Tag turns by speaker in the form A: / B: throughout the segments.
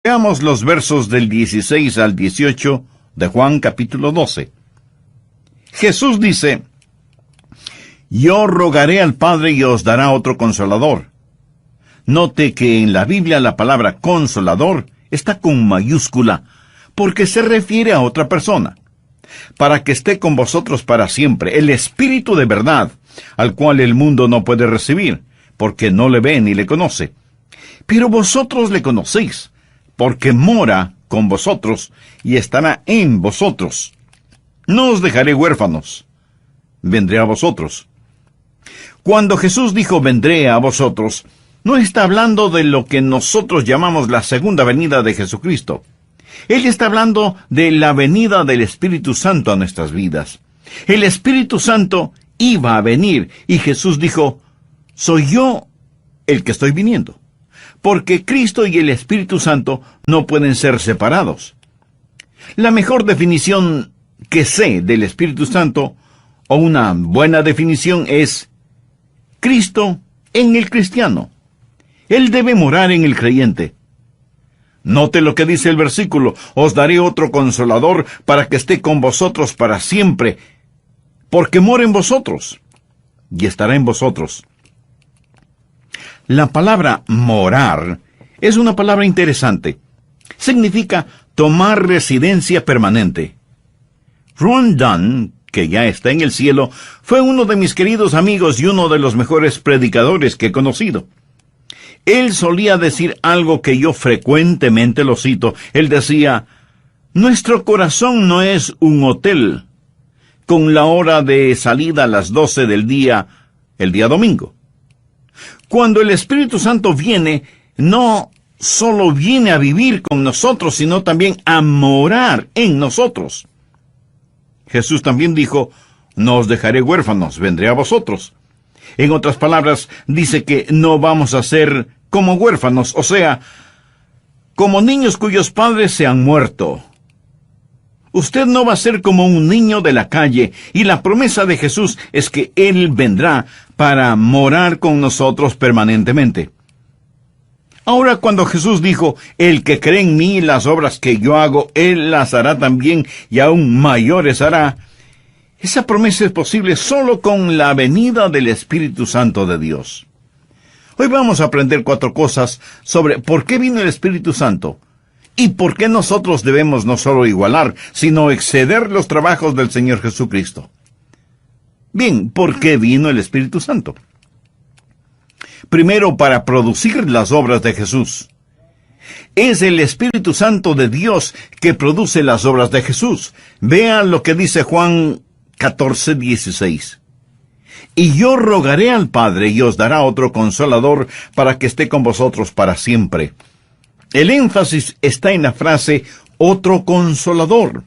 A: Veamos los versos del 16 al 18 de Juan capítulo 12. Jesús dice: Yo rogaré al Padre y os dará otro consolador. Note que en la Biblia la palabra consolador está con mayúscula, porque se refiere a otra persona, para que esté con vosotros para siempre, el Espíritu de verdad, al cual el mundo no puede recibir, porque no le ve ni le conoce. Pero vosotros le conocéis, porque mora con vosotros y estará en vosotros. No os dejaré huérfanos, vendré a vosotros. Cuando Jesús dijo vendré a vosotros, no está hablando de lo que nosotros llamamos la segunda venida de Jesucristo. Él está hablando de la venida del Espíritu Santo a nuestras vidas. El Espíritu Santo iba a venir y Jesús dijo: soy yo el que estoy viniendo. Porque Cristo y el Espíritu Santo no pueden ser separados. La mejor definición que sé del Espíritu Santo, o una buena definición, es Cristo en el cristiano. Él debe morar en el creyente. Note lo que dice el versículo: os daré otro consolador para que esté con vosotros para siempre, porque mora en vosotros y estará en vosotros. La palabra morar es una palabra interesante. Significa tomar residencia permanente. Ron Dunn, que ya está en el cielo, fue uno de mis queridos amigos y uno de los mejores predicadores que he conocido. Él solía decir algo que yo frecuentemente lo cito. Él decía: nuestro corazón no es un hotel, con la hora de salida a las 12 del día, el día domingo. Cuando el Espíritu Santo viene, no solo viene a vivir con nosotros, sino también a morar en nosotros. Jesús también dijo: no os dejaré huérfanos, vendré a vosotros. En otras palabras, dice que no vamos a ser como huérfanos, o sea, como niños cuyos padres se han muerto. Usted no va a ser como un niño de la calle, y la promesa de Jesús es que Él vendrá para morar con nosotros permanentemente. Ahora, cuando Jesús dijo: el que cree en mí, las obras que yo hago, Él las hará también, y aún mayores hará, esa promesa es posible solo con la venida del Espíritu Santo de Dios. Hoy vamos a aprender 4 cosas sobre por qué vino el Espíritu Santo, y por qué nosotros debemos no solo igualar, sino exceder los trabajos del Señor Jesucristo. Bien, ¿por qué vino el Espíritu Santo? Primero, para producir las obras de Jesús. Es el Espíritu Santo de Dios que produce las obras de Jesús. Vean lo que dice Juan 14:16. Y yo rogaré al Padre y os dará otro consolador para que esté con vosotros para siempre. El énfasis está en la frase otro consolador.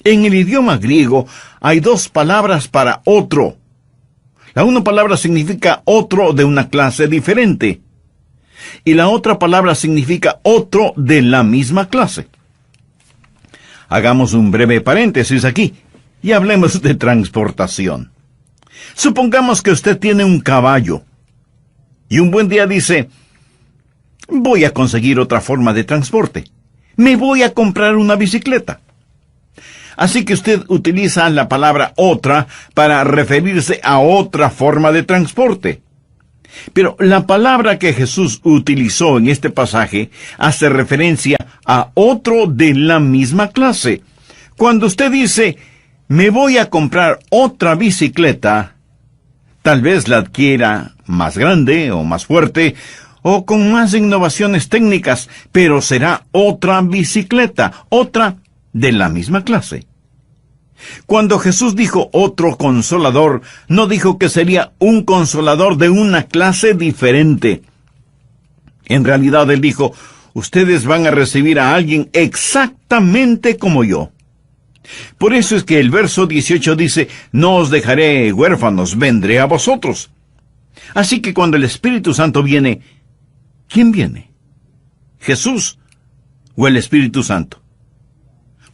A: En el idioma griego hay 2 palabras para otro. La una palabra significa otro de una clase diferente, y la otra palabra significa otro de la misma clase. Hagamos un breve paréntesis aquí y hablemos de transportación. Supongamos que usted tiene un caballo y un buen día dice: voy a conseguir otra forma de transporte. Me voy a comprar una bicicleta. Así que usted utiliza la palabra otra para referirse a otra forma de transporte. Pero la palabra que Jesús utilizó en este pasaje hace referencia a otro de la misma clase. Cuando usted dice: me voy a comprar otra bicicleta, tal vez la adquiera más grande o más fuerte, o con más innovaciones técnicas, pero será otra bicicleta, otra de la misma clase. Cuando Jesús dijo otro consolador, no dijo que sería un consolador de una clase diferente. En realidad Él dijo: ustedes van a recibir a alguien exactamente como yo. Por eso es que el verso 18 dice: no os dejaré huérfanos, vendré a vosotros. Así que cuando el Espíritu Santo viene, ¿quién viene? ¿Jesús o el Espíritu Santo?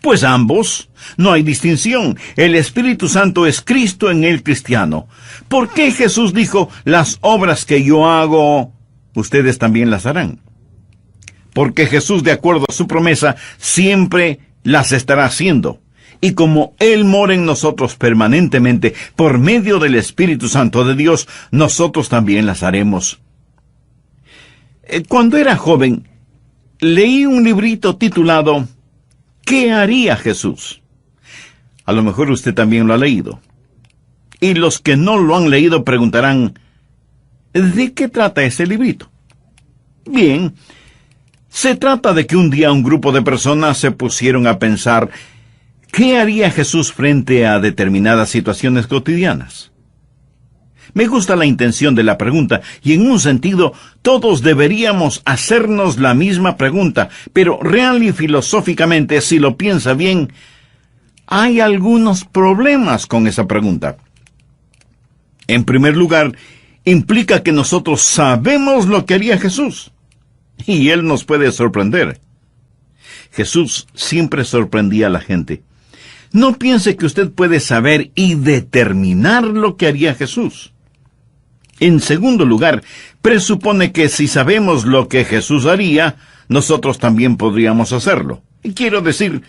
A: Pues ambos, no hay distinción. El Espíritu Santo es Cristo en el cristiano. ¿Por qué Jesús dijo: las obras que yo hago, ustedes también las harán? porque Jesús, de acuerdo a su promesa, siempre las estará haciendo. Y como Él mora en nosotros permanentemente por medio del Espíritu Santo de Dios, nosotros también las haremos. Cuando era joven, leí un librito titulado ¿Qué haría Jesús? A lo mejor usted también lo ha leído. Y los que no lo han leído preguntarán, ¿de qué trata ese librito? Bien, se trata de que un día un grupo de personas se pusieron a pensar ¿qué haría Jesús frente a determinadas situaciones cotidianas? Me gusta la intención de la pregunta, y en un sentido, todos deberíamos hacernos la misma pregunta, pero real y filosóficamente, si lo piensa bien, hay algunos problemas con esa pregunta. En primer lugar, implica que nosotros sabemos lo que haría Jesús, y Él nos puede sorprender. Jesús siempre sorprendía a la gente. No piense que usted puede saber y determinar lo que haría Jesús. En segundo lugar, presupone que si sabemos lo que Jesús haría, nosotros también podríamos hacerlo. Y quiero decir,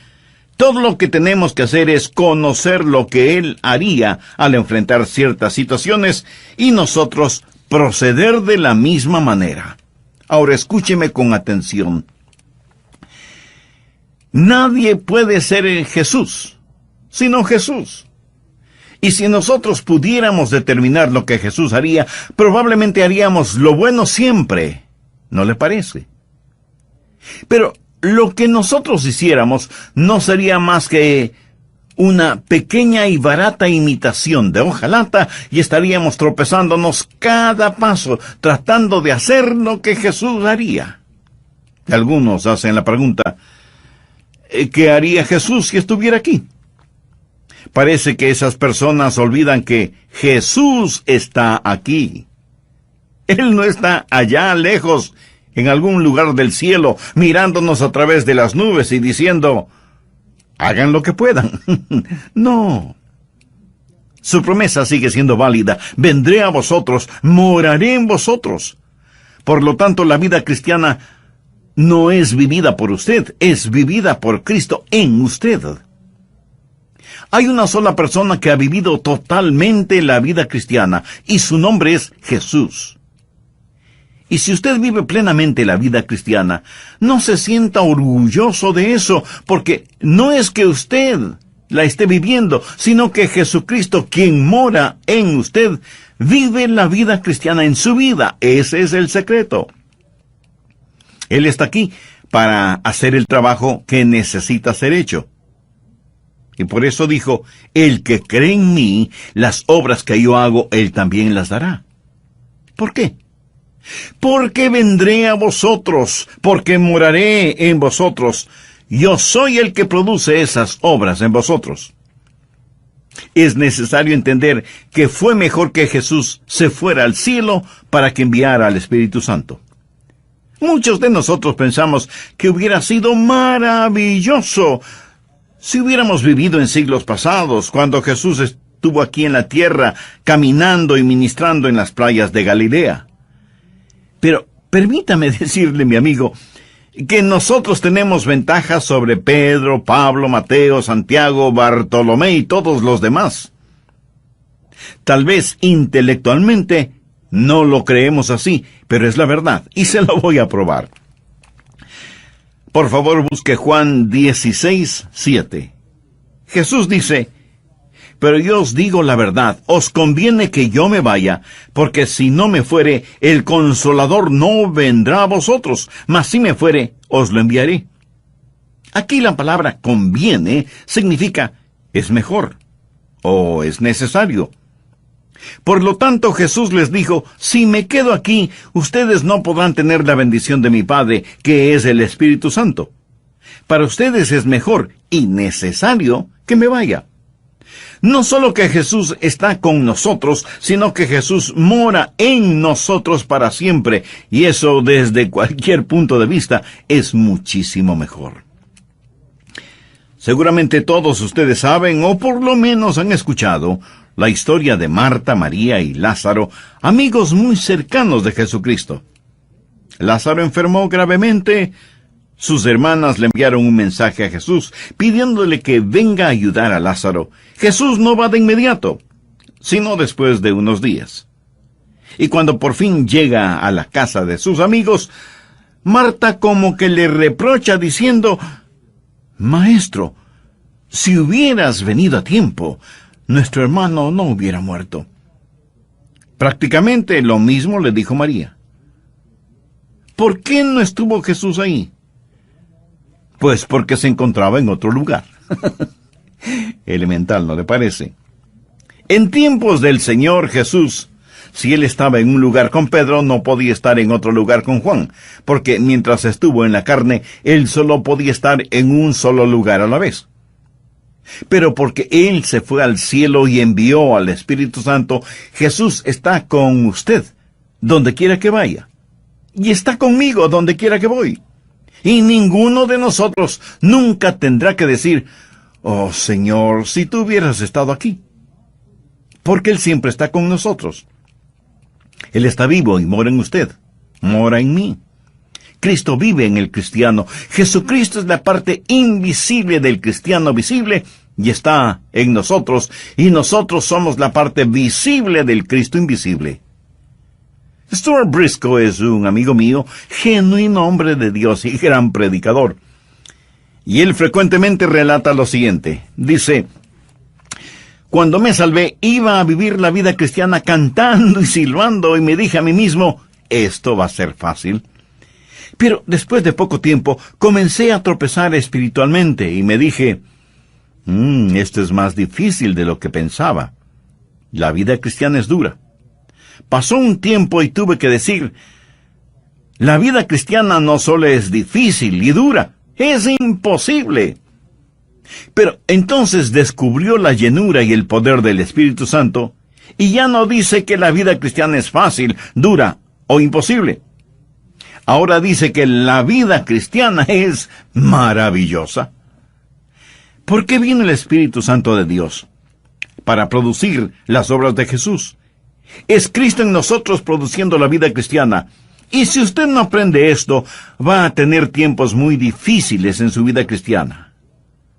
A: todo lo que tenemos que hacer es conocer lo que Él haría al enfrentar ciertas situaciones y nosotros proceder de la misma manera. Ahora escúcheme con atención. Nadie puede ser Jesús, sino Jesús. Y si nosotros pudiéramos determinar lo que Jesús haría, probablemente haríamos lo bueno siempre. ¿No le parece? Pero lo que nosotros hiciéramos no sería más que una pequeña y barata imitación de hojalata y estaríamos tropezándonos cada paso tratando de hacer lo que Jesús haría. Algunos hacen la pregunta, ¿qué haría Jesús si estuviera aquí? Parece que esas personas olvidan que Jesús está aquí. Él no está allá lejos, en algún lugar del cielo, mirándonos a través de las nubes y diciendo, hagan lo que puedan. No. Su promesa sigue siendo válida. Vendré a vosotros, moraré en vosotros. Por lo tanto, la vida cristiana no es vivida por usted, es vivida por Cristo en usted. Hay una sola persona que ha vivido totalmente la vida cristiana, y su nombre es Jesús. Y si usted vive plenamente la vida cristiana, no se sienta orgulloso de eso, porque no es que usted la esté viviendo, sino que Jesucristo, quien mora en usted, vive la vida cristiana en su vida. Ese es el secreto. Él está aquí para hacer el trabajo que necesita ser hecho. Y por eso dijo, el que cree en mí, las obras que yo hago, él también las dará. ¿Por qué? Porque vendré a vosotros, porque moraré en vosotros. Yo soy el que produce esas obras en vosotros. Es necesario entender que fue mejor que Jesús se fuera al cielo para que enviara al Espíritu Santo. Muchos de nosotros pensamos que hubiera sido maravilloso si hubiéramos vivido en siglos pasados, cuando Jesús estuvo aquí en la tierra, caminando y ministrando en las playas de Galilea. Pero permítame decirle, mi amigo, que nosotros tenemos ventajas sobre Pedro, Pablo, Mateo, Santiago, Bartolomé y todos los demás. Tal vez intelectualmente no lo creemos así, pero es la verdad, y se lo voy a probar. Por favor, busque Juan 16:7. Jesús dice, pero yo os digo la verdad, os conviene que yo me vaya, porque si no me fuere, el Consolador no vendrá a vosotros, mas si me fuere, os lo enviaré. Aquí la palabra conviene significa es mejor, o es necesario. Por lo tanto, Jesús les dijo, si me quedo aquí, ustedes no podrán tener la bendición de mi Padre, que es el Espíritu Santo. Para ustedes es mejor y necesario que me vaya. No solo que Jesús está con nosotros, sino que Jesús mora en nosotros para siempre, y eso desde cualquier punto de vista es muchísimo mejor. Seguramente todos ustedes saben, o por lo menos han escuchado, la historia de Marta, María y Lázaro, amigos muy cercanos de Jesucristo. Lázaro enfermó gravemente, sus hermanas le enviaron un mensaje a Jesús, pidiéndole que venga a ayudar a Lázaro. Jesús no va de inmediato, sino después de unos días. Y cuando por fin llega a la casa de sus amigos, Marta como que le reprocha diciendo: «Maestro, si hubieras venido a tiempo, nuestro hermano no hubiera muerto». Prácticamente lo mismo le dijo María. ¿Por qué no estuvo Jesús ahí? Pues porque se encontraba en otro lugar. Elemental, ¿no le parece? En tiempos del Señor Jesús, si él estaba en un lugar con Pedro, no podía estar en otro lugar con Juan, porque mientras estuvo en la carne, él solo podía estar en un solo lugar a la vez. Pero porque él se fue al cielo y envió al Espíritu Santo, Jesús está con usted, donde quiera que vaya. Y está conmigo, donde quiera que voy. Y ninguno de nosotros nunca tendrá que decir: «Oh Señor, si tú hubieras estado aquí». Porque Él siempre está con nosotros. Él está vivo y mora en usted, mora en mí. Cristo vive en el cristiano. Jesucristo es la parte invisible del cristiano visible y está en nosotros, y nosotros somos la parte visible del Cristo invisible. Stuart Briscoe es un amigo mío, genuino hombre de Dios y gran predicador. Y él frecuentemente relata lo siguiente. Dice: «Cuando me salvé, iba a vivir la vida cristiana cantando y silbando, y me dije a mí mismo: esto va a ser fácil. Pero después de poco tiempo, comencé a tropezar espiritualmente, y me dije: esto es más difícil de lo que pensaba. La vida cristiana es dura». Pasó un tiempo y tuve que decir: la vida cristiana no solo es difícil y dura, es imposible. Pero entonces descubrió la llenura y el poder del Espíritu Santo, y ya no dice que la vida cristiana es fácil, dura o imposible. Ahora dice que la vida cristiana es maravillosa. ¿Por qué vino el Espíritu Santo de Dios? Para producir las obras de Jesús. Es Cristo en nosotros produciendo la vida cristiana. Y si usted no aprende esto, va a tener tiempos muy difíciles en su vida cristiana.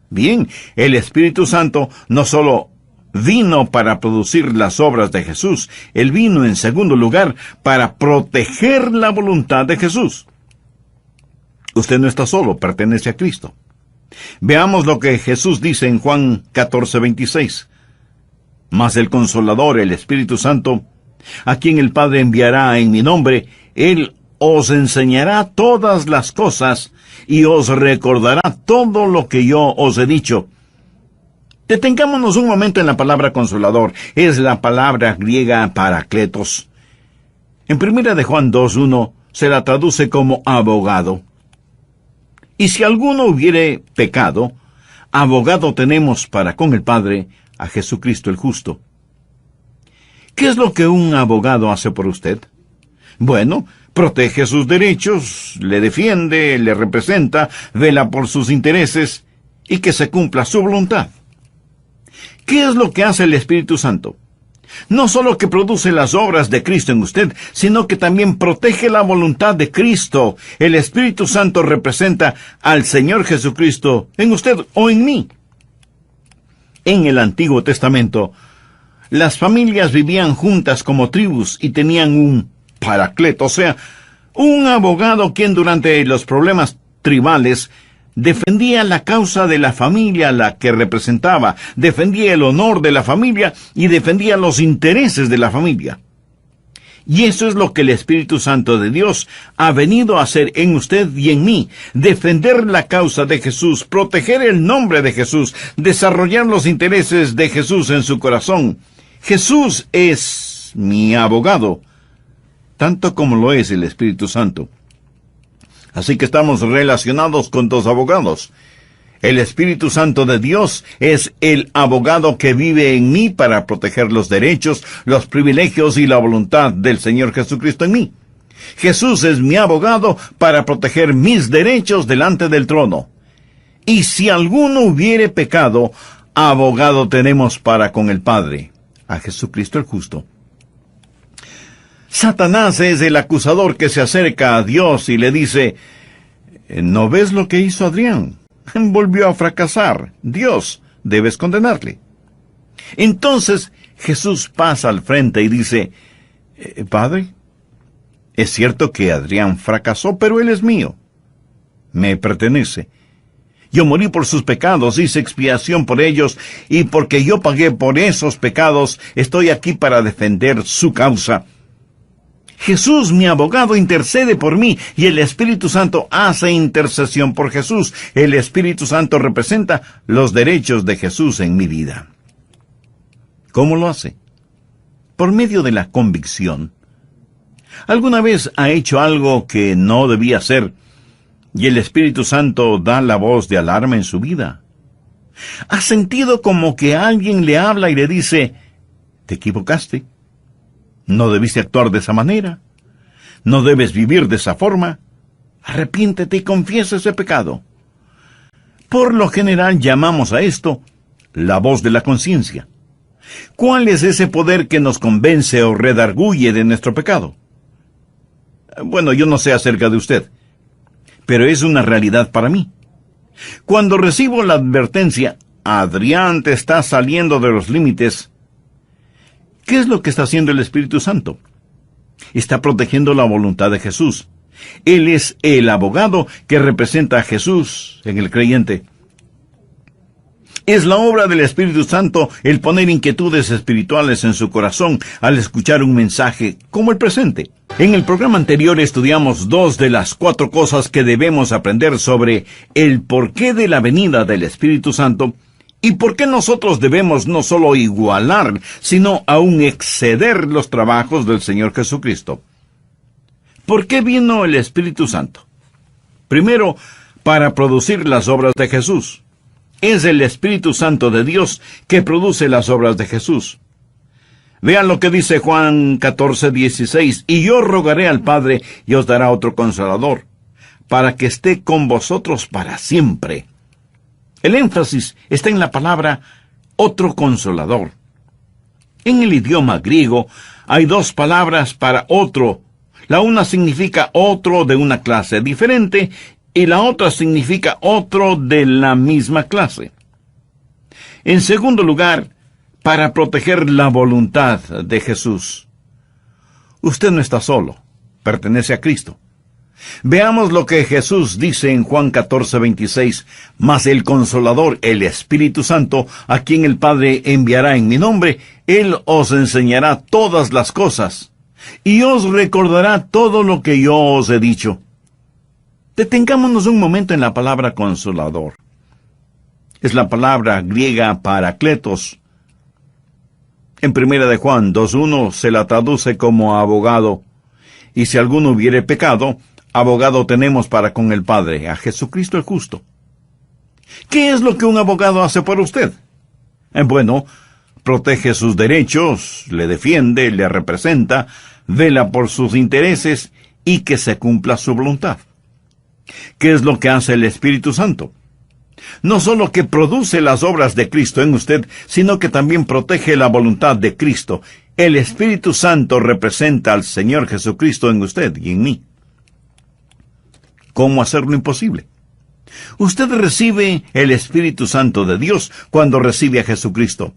A: Bien, el Espíritu Santo no solo vino para producir las obras de Jesús, Él vino en segundo lugar para proteger la voluntad de Jesús. Usted no está solo, pertenece a Cristo. Veamos lo que Jesús dice en Juan 14:26. «Mas el Consolador, el Espíritu Santo, a quien el Padre enviará en mi nombre, Él os enseñará todas las cosas y os recordará todo lo que yo os he dicho». Detengámonos un momento en la palabra consolador. Es la palabra griega parakletos. En 1 de Juan 2:1 se la traduce como abogado. Y si alguno hubiere pecado, abogado tenemos para con el Padre, a Jesucristo el justo. ¿Qué es lo que un abogado hace por usted? Bueno, protege sus derechos, le defiende, le representa, vela por sus intereses y que se cumpla su voluntad. ¿Qué es lo que hace el Espíritu Santo? No solo que produce las obras de Cristo en usted, sino que también protege la voluntad de Cristo. El Espíritu Santo representa al Señor Jesucristo en usted o en mí. En el Antiguo Testamento, las familias vivían juntas como tribus y tenían un paracleto, o sea, un abogado quien durante los problemas tribales defendía la causa de la familia a la que representaba, defendía el honor de la familia y defendía los intereses de la familia. Y eso es lo que el Espíritu Santo de Dios ha venido a hacer en usted y en mí, defender la causa de Jesús, proteger el nombre de Jesús, desarrollar los intereses de Jesús en su corazón. Jesús es mi abogado, tanto como lo es el Espíritu Santo. Así que estamos relacionados con dos abogados. El Espíritu Santo de Dios es el abogado que vive en mí para proteger los derechos, los privilegios y la voluntad del Señor Jesucristo en mí. Jesús es mi abogado para proteger mis derechos delante del trono. Y si alguno hubiere pecado, abogado tenemos para con el Padre, a Jesucristo el justo. Satanás es el acusador que se acerca a Dios y le dice: ¿No ves lo que hizo Adrián? Volvió a fracasar. Dios, debes condenarle. Entonces Jesús pasa al frente y dice, Padre, es cierto que Adrián fracasó, pero él es mío. Me pertenece. Yo morí por sus pecados, hice expiación por ellos, y porque yo pagué por esos pecados, estoy aquí para defender su causa. Jesús, mi abogado, intercede por mí, y el Espíritu Santo hace intercesión por Jesús. El Espíritu Santo representa los derechos de Jesús en mi vida. ¿Cómo lo hace? Por medio de la convicción. ¿Alguna vez ha hecho algo que no debía hacer, y el Espíritu Santo da la voz de alarma en su vida? ¿Ha sentido como que alguien le habla y le dice, te equivocaste? No debiste actuar de esa manera. No debes vivir de esa forma. Arrepiéntete y confiesa ese pecado. Por lo general llamamos a esto la voz de la conciencia. ¿Cuál es ese poder que nos convence o redarguye de nuestro pecado? Bueno, yo no sé acerca de usted, pero es una realidad para mí. Cuando recibo la advertencia, Adrián, te está saliendo de los límites, ¿qué es lo que está haciendo el Espíritu Santo? Está protegiendo la voluntad de Jesús. Él es el abogado que representa a Jesús en el creyente. Es la obra del Espíritu Santo el poner inquietudes espirituales en su corazón al escuchar un mensaje como el presente. En el programa anterior estudiamos 2 de las 4 cosas que debemos aprender sobre el porqué de la venida del Espíritu Santo y por qué nosotros debemos no solo igualar, sino aún exceder los trabajos del Señor Jesucristo. ¿Por qué vino el Espíritu Santo? Primero, para producir las obras de Jesús. Es el Espíritu Santo de Dios que produce las obras de Jesús. Vean lo que dice Juan 14:16. Y yo rogaré al Padre y os dará otro Consolador, para que esté con vosotros para siempre. El énfasis está en la palabra otro Consolador. En el idioma griego hay 2 palabras para otro. La una significa otro de una clase diferente y la otra significa otro de la misma clase. En segundo lugar, para proteger la voluntad de Jesús. Usted no está solo, pertenece a Cristo. Veamos lo que Jesús dice en Juan 14:26. Mas el Consolador, el Espíritu Santo, a quien el Padre enviará en mi nombre, Él os enseñará todas las cosas, y os recordará todo lo que yo os he dicho. Detengámonos un momento en la palabra consolador. Es la palabra griega parakletos. En 1 de Juan 2:1 se la traduce como abogado. Y si alguno hubiere pecado, abogado tenemos para con el Padre, a Jesucristo el justo. ¿Qué es lo que un abogado hace por usted? Bueno, protege sus derechos, le defiende, le representa, vela por sus intereses y que se cumpla su voluntad. ¿Qué es lo que hace el Espíritu Santo? No solo que produce las obras de Cristo en usted, sino que también protege la voluntad de Cristo. El Espíritu Santo representa al Señor Jesucristo en usted y en mí. ¿Cómo hacer lo imposible? Usted recibe el Espíritu Santo de Dios cuando recibe a Jesucristo.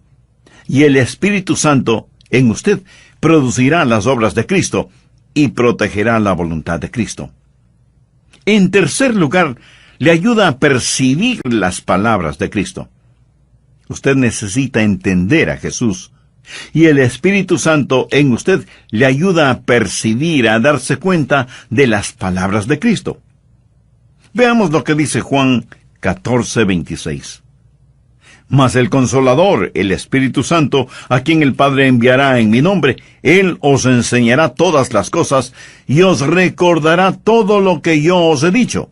A: Y el Espíritu Santo en usted producirá las obras de Cristo y protegerá la voluntad de Cristo. En tercer lugar, le ayuda a percibir las palabras de Cristo. Usted necesita entender a Jesús, y el Espíritu Santo en usted le ayuda a percibir, a darse cuenta de las palabras de Cristo. Veamos lo que dice Juan 14:26. Mas el Consolador, el Espíritu Santo, a quien el Padre enviará en mi nombre, Él os enseñará todas las cosas y os recordará todo lo que yo os he dicho.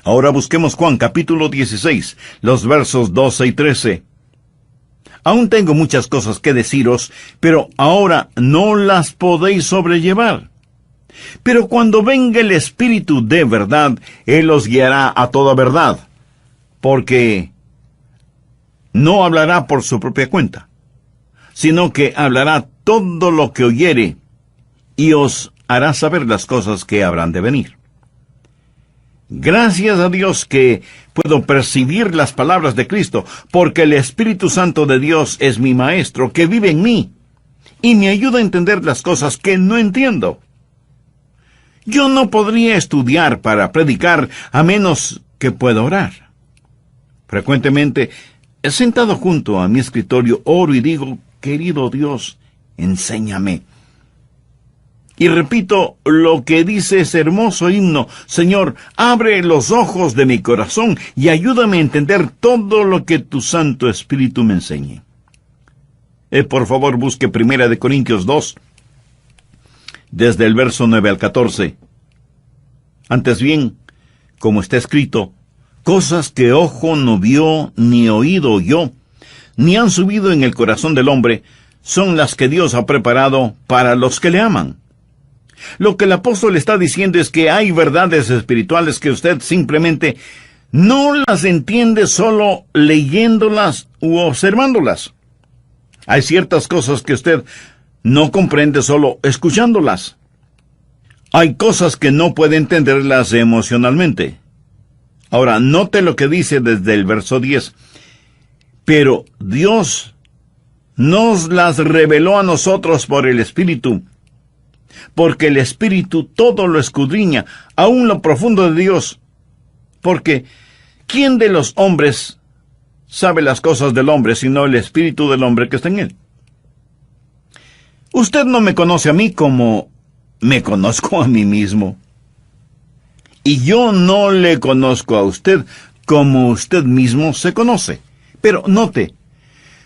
A: Ahora busquemos Juan capítulo 16, los versos 12 y 13. Aún tengo muchas cosas que deciros, pero ahora no las podéis sobrellevar. Pero cuando venga el Espíritu de verdad, Él os guiará a toda verdad, porque no hablará por su propia cuenta, sino que hablará todo lo que oyere, y os hará saber las cosas que habrán de venir. Gracias a Dios que puedo percibir las palabras de Cristo, porque el Espíritu Santo de Dios es mi Maestro, que vive en mí, y me ayuda a entender las cosas que no entiendo. Yo no podría estudiar para predicar a menos que pueda orar. Frecuentemente, sentado junto a mi escritorio, oro y digo, querido Dios, enséñame. Y repito lo que dice ese hermoso himno: Señor, abre los ojos de mi corazón y ayúdame a entender todo lo que tu Santo Espíritu me enseñe. Por favor, busque 1 Corintios 2, desde el verso 9 al 14. Antes bien, como está escrito, cosas que ojo no vio, ni oído oyó, ni han subido en el corazón del hombre, son las que Dios ha preparado para los que le aman. Lo que el apóstol está diciendo es que hay verdades espirituales que usted simplemente no las entiende solo leyéndolas u observándolas. Hay ciertas cosas que usted no comprende solo escuchándolas. Hay cosas que no puede entenderlas emocionalmente. Ahora, note lo que dice desde el verso 10. Pero Dios nos las reveló a nosotros por el Espíritu, porque el Espíritu todo lo escudriña, aún lo profundo de Dios. Porque, ¿quién de los hombres sabe las cosas del hombre, sino el Espíritu del hombre que está en él? Usted no me conoce a mí como me conozco a mí mismo. Y yo no le conozco a usted como usted mismo se conoce. Pero note,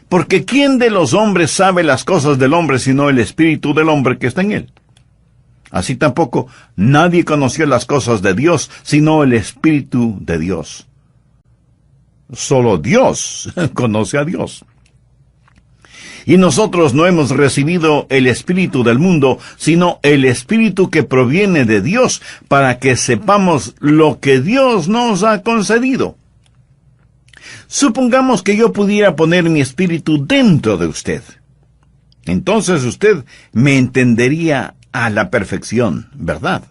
A: porque ¿quién de los hombres sabe las cosas del hombre, sino el Espíritu del hombre que está en él? Así tampoco nadie conoció las cosas de Dios, sino el Espíritu de Dios. Solo Dios conoce a Dios. Y nosotros no hemos recibido el espíritu del mundo, sino el Espíritu que proviene de Dios, para que sepamos lo que Dios nos ha concedido. Supongamos que yo pudiera poner mi espíritu dentro de usted. Entonces usted me entendería a la perfección, ¿verdad?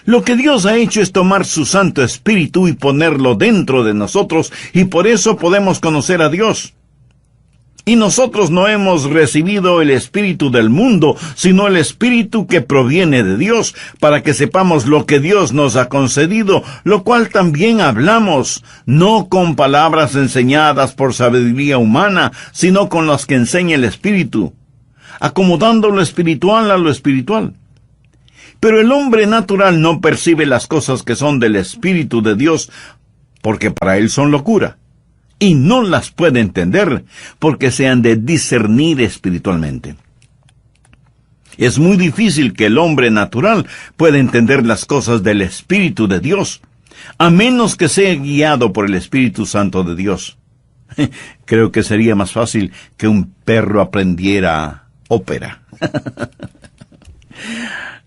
A: Lo que Dios ha hecho es tomar su Santo Espíritu y ponerlo dentro de nosotros, y por eso podemos conocer a Dios. Y nosotros no hemos recibido el espíritu del mundo, sino el Espíritu que proviene de Dios, para que sepamos lo que Dios nos ha concedido, lo cual también hablamos, no con palabras enseñadas por sabiduría humana, sino con las que enseña el Espíritu, acomodando lo espiritual a lo espiritual. Pero el hombre natural no percibe las cosas que son del Espíritu de Dios, porque para él son locura, y no las puede entender, porque se han de discernir espiritualmente. Es muy difícil que el hombre natural pueda entender las cosas del Espíritu de Dios, a menos que sea guiado por el Espíritu Santo de Dios. Creo que sería más fácil que un perro aprendiera ópera.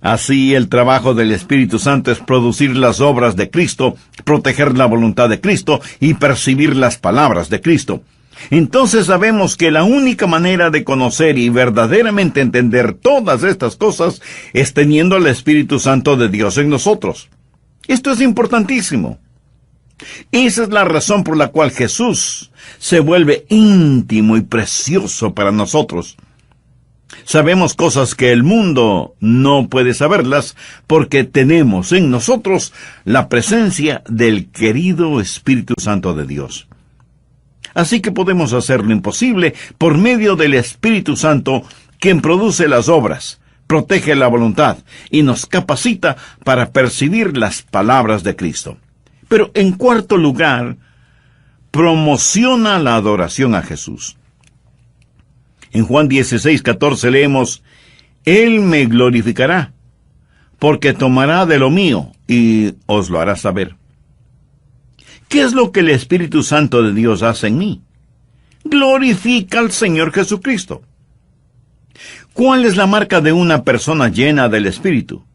A: Así, el trabajo del Espíritu Santo es producir las obras de Cristo, proteger la voluntad de Cristo y percibir las palabras de Cristo. Entonces sabemos que la única manera de conocer y verdaderamente entender todas estas cosas es teniendo el Espíritu Santo de Dios en nosotros. Esto es importantísimo. Esa es la razón por la cual Jesús se vuelve íntimo y precioso para nosotros. Sabemos cosas que el mundo no puede saberlas, porque tenemos en nosotros la presencia del querido Espíritu Santo de Dios. Así que podemos hacer lo imposible por medio del Espíritu Santo, quien produce las obras, protege la voluntad y nos capacita para percibir las palabras de Cristo. Pero en cuarto lugar, promociona la adoración a Jesús. En Juan 16:14 leemos, Él me glorificará, porque tomará de lo mío y os lo hará saber. ¿Qué es lo que el Espíritu Santo de Dios hace en mí? Glorifica al Señor Jesucristo. ¿Cuál es la marca de una persona llena del Espíritu?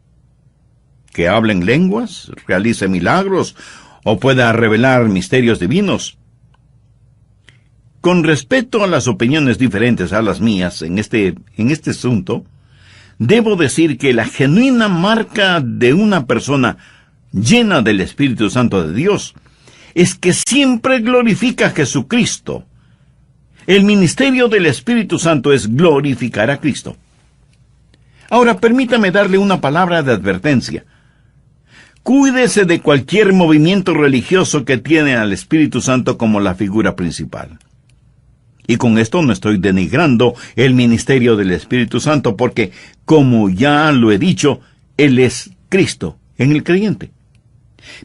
A: Que hable en lenguas, realice milagros o pueda revelar misterios divinos. Con respecto a las opiniones diferentes a las mías en este asunto, debo decir que la genuina marca de una persona llena del Espíritu Santo de Dios, es que siempre glorifica a Jesucristo. El ministerio del Espíritu Santo es glorificar a Cristo. Ahora, permítame darle una palabra de advertencia. Cuídese de cualquier movimiento religioso que tiene al Espíritu Santo como la figura principal. Y con esto no estoy denigrando el ministerio del Espíritu Santo, porque, como ya lo he dicho, Él es Cristo en el creyente.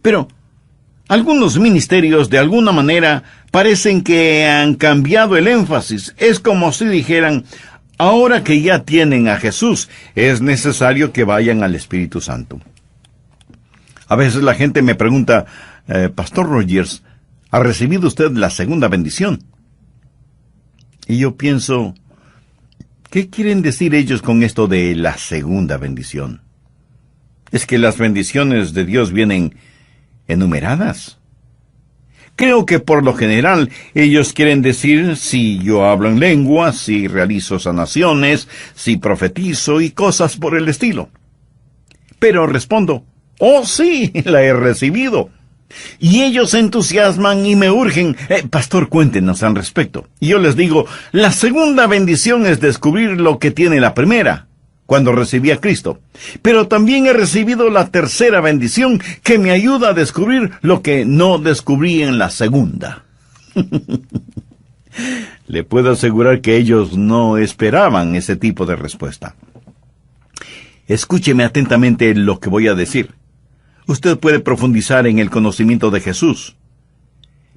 A: Pero algunos ministerios, de alguna manera, parecen que han cambiado el énfasis. Es como si dijeran, ahora que ya tienen a Jesús, es necesario que vayan al Espíritu Santo. A veces la gente me pregunta, Pastor Rogers, ¿ha recibido usted la segunda bendición? Y yo pienso, ¿qué quieren decir ellos con esto de la segunda bendición? ¿Es que las bendiciones de Dios vienen enumeradas? Creo que por lo general ellos quieren decir si yo hablo en lengua, si realizo sanaciones, si profetizo y cosas por el estilo. Pero respondo, oh sí, la he recibido. Y ellos se entusiasman y me urgen, pastor, cuéntenos al respecto. Y yo les digo, la segunda bendición es descubrir lo que tiene la primera, cuando recibí a Cristo. Pero también he recibido la tercera bendición, que me ayuda a descubrir lo que no descubrí en la segunda. Le puedo asegurar que ellos no esperaban ese tipo de respuesta. Escúcheme atentamente lo que voy a decir. Usted puede profundizar en el conocimiento de Jesús,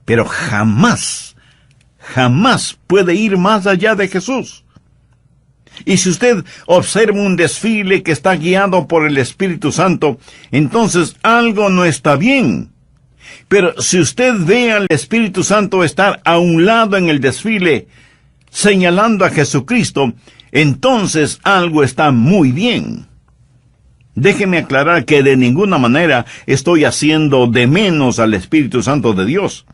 A: pero jamás puede ir más allá de Jesús. Y si usted observa un desfile que está guiado por el Espíritu Santo, entonces algo no está bien. Pero si usted ve al Espíritu Santo estar a un lado en el desfile, señalando a Jesucristo, entonces algo está muy bien. Déjeme aclarar que de ninguna manera estoy haciendo de menos al Espíritu Santo de Dios.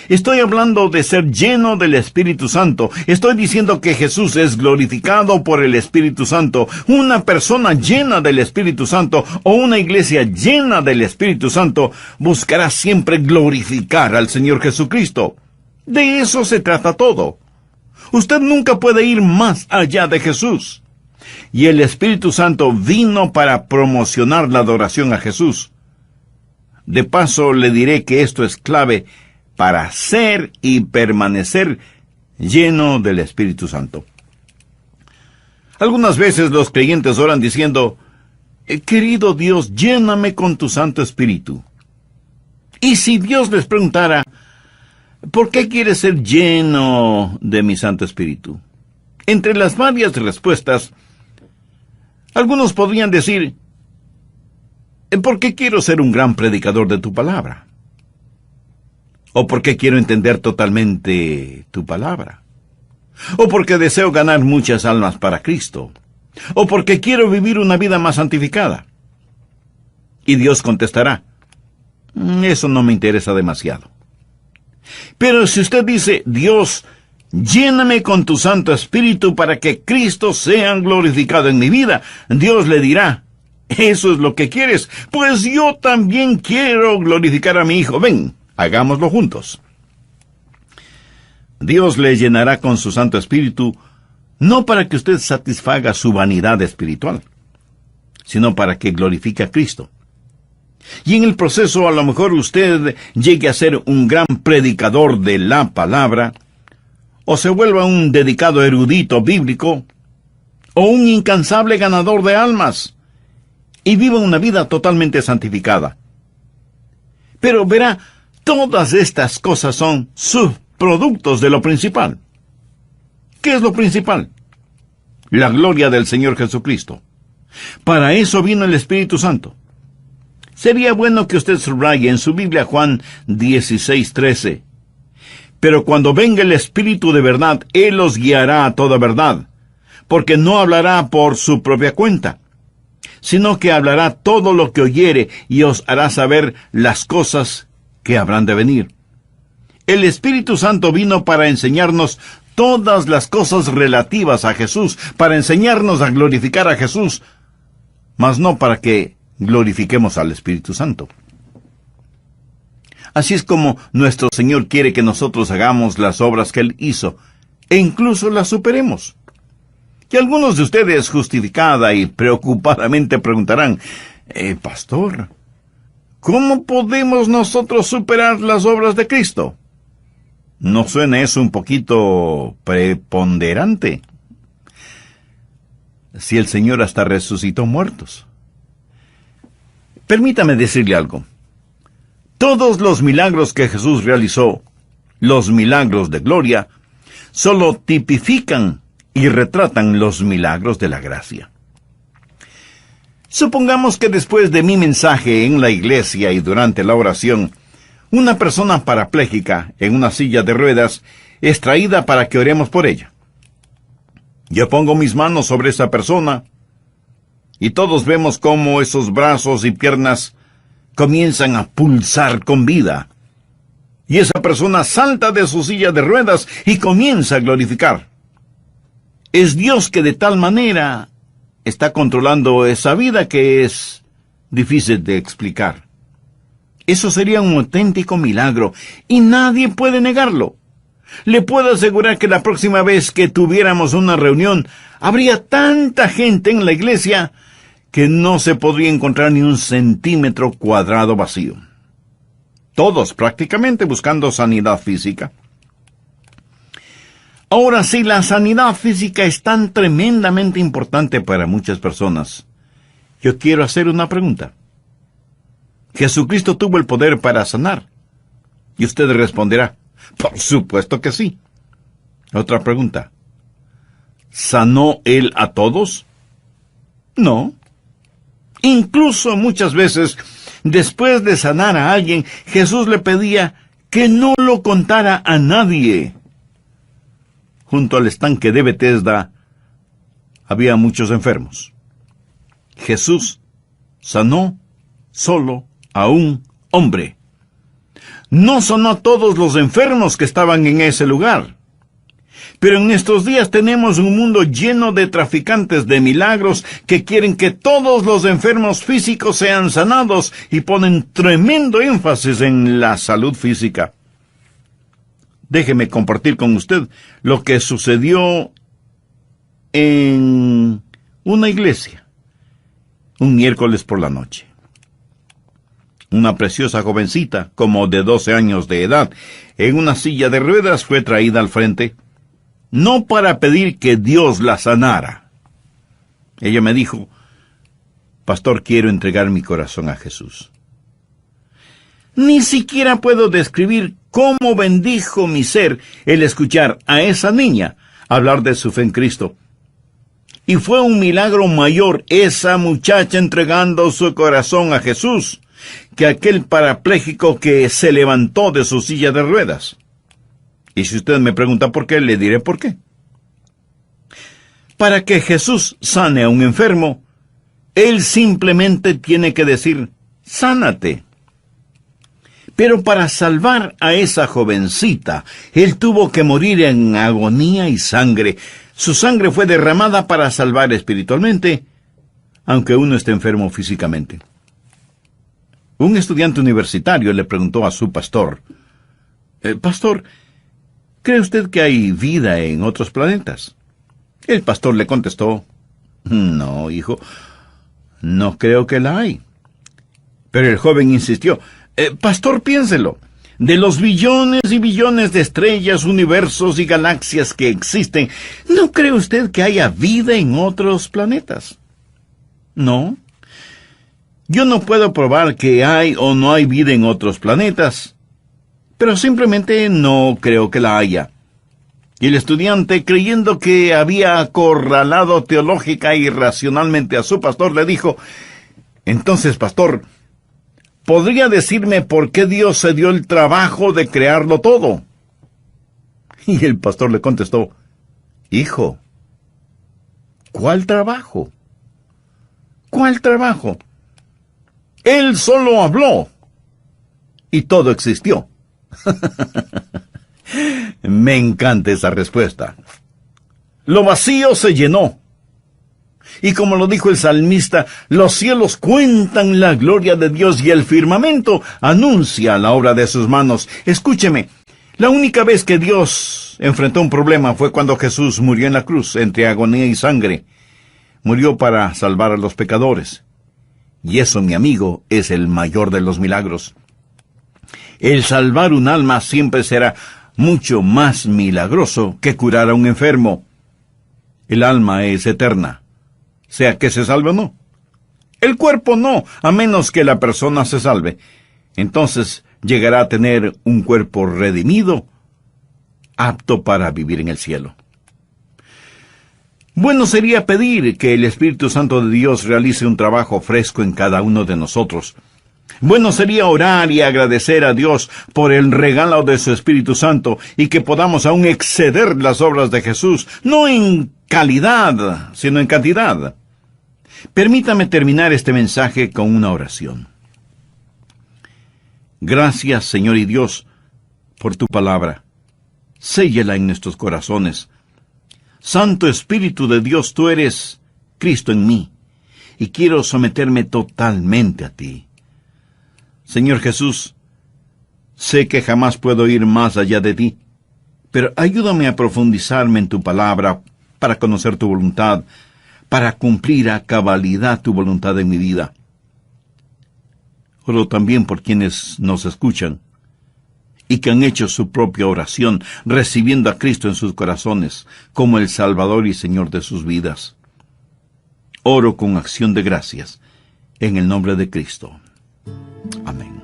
A: Estoy hablando de ser lleno del Espíritu Santo. Estoy diciendo que Jesús es glorificado por el Espíritu Santo. Una persona llena del Espíritu Santo o una iglesia llena del Espíritu Santo buscará siempre glorificar al Señor Jesucristo. De eso se trata todo. Usted nunca puede ir más allá de Jesús. Y el Espíritu Santo vino para promocionar la adoración a Jesús. De paso, le diré que esto es clave para ser y permanecer lleno del Espíritu Santo. Algunas veces los creyentes oran diciendo, querido Dios, lléname con tu Santo Espíritu. Y si Dios les preguntara, ¿por qué quieres ser lleno de mi Santo Espíritu? Entre las varias respuestas, algunos podrían decir, ¿por qué quiero ser un gran predicador de tu palabra? ¿O porque quiero entender totalmente tu palabra? ¿O porque deseo ganar muchas almas para Cristo? ¿O porque quiero vivir una vida más santificada? Y Dios contestará, eso no me interesa demasiado. Pero si usted dice, Dios, lléname con tu Santo Espíritu para que Cristo sea glorificado en mi vida, Dios le dirá, ¿eso es lo que quieres? Pues yo también quiero glorificar a mi Hijo. Ven, hagámoslo juntos. Dios le llenará con su Santo Espíritu, no para que usted satisfaga su vanidad espiritual, sino para que glorifique a Cristo. Y en el proceso a lo mejor usted llegue a ser un gran predicador de la palabra, o se vuelva un dedicado erudito bíblico, o un incansable ganador de almas, y viva una vida totalmente santificada. Pero verá, todas estas cosas son subproductos de lo principal. ¿Qué es lo principal? La gloria del Señor Jesucristo. Para eso vino el Espíritu Santo. Sería bueno que usted subraye en su Biblia Juan 16:13. Pero cuando venga el Espíritu de verdad, Él os guiará a toda verdad, porque no hablará por su propia cuenta, sino que hablará todo lo que oyere y os hará saber las cosas que habrán de venir. El Espíritu Santo vino para enseñarnos todas las cosas relativas a Jesús, para enseñarnos a glorificar a Jesús, mas no para que glorifiquemos al Espíritu Santo. Así es como nuestro Señor quiere que nosotros hagamos las obras que Él hizo, e incluso las superemos. Y algunos de ustedes justificada y preocupadamente preguntarán, Pastor, ¿cómo podemos nosotros superar las obras de Cristo? ¿No suena eso un poquito preponderante? Si el Señor hasta resucitó muertos. Permítame decirle algo. Todos los milagros que Jesús realizó, los milagros de gloria, solo tipifican y retratan los milagros de la gracia. Supongamos que después de mi mensaje en la iglesia y durante la oración, una persona parapléjica en una silla de ruedas es traída para que oremos por ella. Yo pongo mis manos sobre esa persona y todos vemos cómo esos brazos y piernas comienzan a pulsar con vida. Y esa persona salta de su silla de ruedas y comienza a glorificar. Es Dios que de tal manera está controlando esa vida que es difícil de explicar. Eso sería un auténtico milagro y nadie puede negarlo. Le puedo asegurar que la próxima vez que tuviéramos una reunión, habría tanta gente en la iglesia que no se podría encontrar ni un centímetro cuadrado vacío. Todos prácticamente buscando sanidad física. Ahora, si la sanidad física es tan tremendamente importante para muchas personas, yo quiero hacer una pregunta. ¿Jesucristo tuvo el poder para sanar? Y usted responderá, por supuesto que sí. Otra pregunta. ¿Sanó Él a todos? No. Incluso muchas veces, después de sanar a alguien, Jesús le pedía que no lo contara a nadie. Junto al estanque de Betesda había muchos enfermos. Jesús sanó solo a un hombre. No sanó a todos los enfermos que estaban en ese lugar. Pero en estos días tenemos un mundo lleno de traficantes de milagros que quieren que todos los enfermos físicos sean sanados y ponen tremendo énfasis en la salud física. Déjeme compartir con usted lo que sucedió en una iglesia un miércoles por la noche. Una preciosa jovencita, como de 12 años de edad, en una silla de ruedas fue traída al frente, no para pedir que Dios la sanara. Ella me dijo, Pastor, quiero entregar mi corazón a Jesús. Ni siquiera puedo describir cómo bendijo mi ser el escuchar a esa niña hablar de su fe en Cristo. Y fue un milagro mayor esa muchacha entregando su corazón a Jesús que aquel parapléjico que se levantó de su silla de ruedas. Y si usted me pregunta por qué, le diré por qué. Para que Jesús sane a un enfermo, Él simplemente tiene que decir, sánate. Pero para salvar a esa jovencita, Él tuvo que morir en agonía y sangre. Su sangre fue derramada para salvar espiritualmente, aunque uno esté enfermo físicamente. Un estudiante universitario le preguntó a su pastor, Pastor, ¿cree usted que hay vida en otros planetas? El pastor le contestó, no, hijo, no creo que la hay. Pero el joven insistió, Pastor, piénselo. De los billones y billones de estrellas, universos y galaxias que existen, ¿no cree usted que haya vida en otros planetas? No. Yo no puedo probar que hay o no hay vida en otros planetas, pero simplemente no creo que la haya. Y el estudiante, creyendo que había acorralado teológica y racionalmente a su pastor, le dijo, entonces, pastor, ¿podría decirme por qué Dios se dio el trabajo de crearlo todo? Y el pastor le contestó, hijo, ¿cuál trabajo? ¿Cuál trabajo? Él solo habló y todo existió. Me encanta esa respuesta. Lo vacío se llenó. Y como lo dijo el salmista, los cielos cuentan la gloria de Dios y el firmamento anuncia la obra de sus manos. Escúcheme, la única vez que Dios enfrentó un problema fue cuando Jesús murió en la cruz, entre agonía y sangre. Murió para salvar a los pecadores. Y eso, mi amigo, es el mayor de los milagros. El salvar un alma siempre será mucho más milagroso que curar a un enfermo. El alma es eterna, sea que se salve o no. El cuerpo no, a menos que la persona se salve. Entonces llegará a tener un cuerpo redimido, apto para vivir en el cielo. Bueno sería pedir que el Espíritu Santo de Dios realice un trabajo fresco en cada uno de nosotros. Bueno sería orar y agradecer a Dios por el regalo de su Espíritu Santo y que podamos aún exceder las obras de Jesús, no en calidad, sino en cantidad. Permítame terminar este mensaje con una oración. Gracias, Señor y Dios, por tu palabra. Séllala en nuestros corazones. Santo Espíritu de Dios, tú eres Cristo en mí, y quiero someterme totalmente a ti. Señor Jesús, sé que jamás puedo ir más allá de ti, pero ayúdame a profundizarme en tu palabra para conocer tu voluntad, para cumplir a cabalidad tu voluntad en mi vida. Oro también por quienes nos escuchan y que han hecho su propia oración, recibiendo a Cristo en sus corazones como el Salvador y Señor de sus vidas. Oro con acción de gracias, en el nombre de Cristo. Amén.